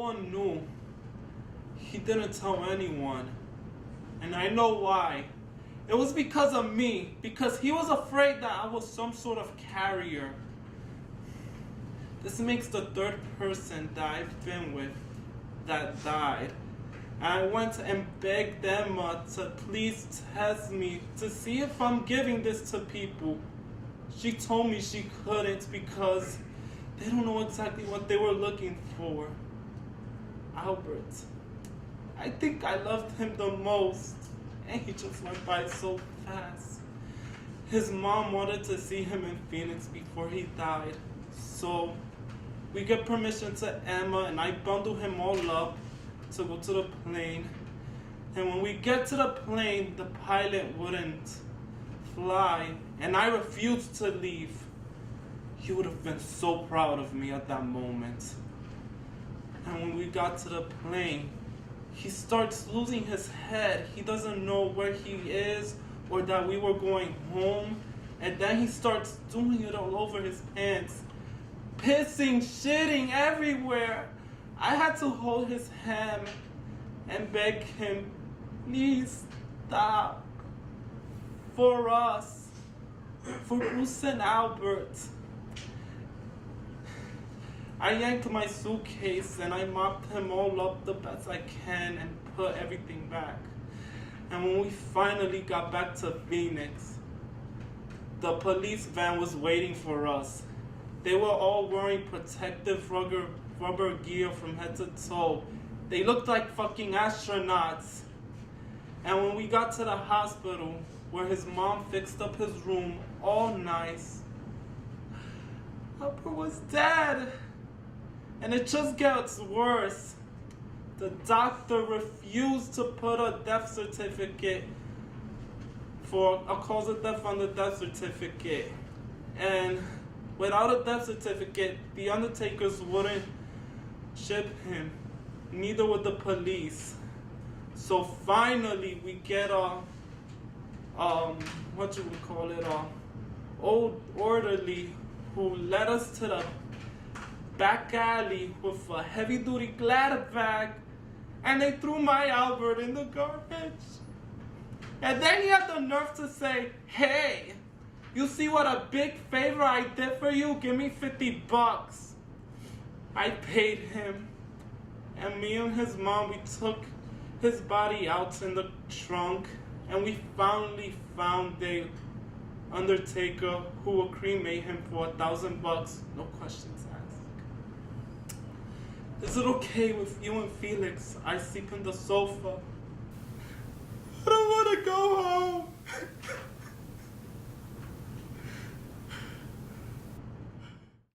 one knew. He didn't tell anyone. And I know why. It was because of me. Because he was afraid that I was some sort of carrier. This makes the third person that I've been with that died. I went and begged Emma to please test me to see if I'm giving this to people. She told me she couldn't because they don't know exactly what they were looking for. Albert. I think I loved him the most, and he just went by so fast. His mom wanted to see him in Phoenix before he died, so we get permission to Emma, and I bundle him all up to go to the plane. And when we get to the plane, the pilot wouldn't fly, and I refused to leave. He would have been so proud of me at that moment. And when we got to the plane, he starts losing his head. He doesn't know where he is or that we were going home. And then he starts doing it all over his pants. Pissing, shitting everywhere. I had to hold his hand and beg him, please stop. For us. For Bruce and Albert. I yanked my suitcase and I mopped him all up the best I can and put everything back. And when we finally got back to Phoenix, the police van was waiting for us. They were all wearing protective rubber gear from head to toe. They looked like fucking astronauts. And when we got to the hospital, where his mom fixed up his room all nice, Albert was dead. And it just gets worse. The doctor refused to put a death certificate for a cause of death on the death certificate. And without a death certificate, the undertakers wouldn't ship him. Neither would the police. So finally we get what you would call it, old orderly who led us to the back alley with a heavy-duty glad bag, and they threw my Albert in the garbage. And then he had the nerve to say, hey, you see what a big favor I did for you? Give me $50. I paid him, and me and his mom, we took his body out in the trunk, and we finally found the undertaker who will cremate him for $1,000, no questions asked. Is it okay with you and Felix? I sleep in the sofa.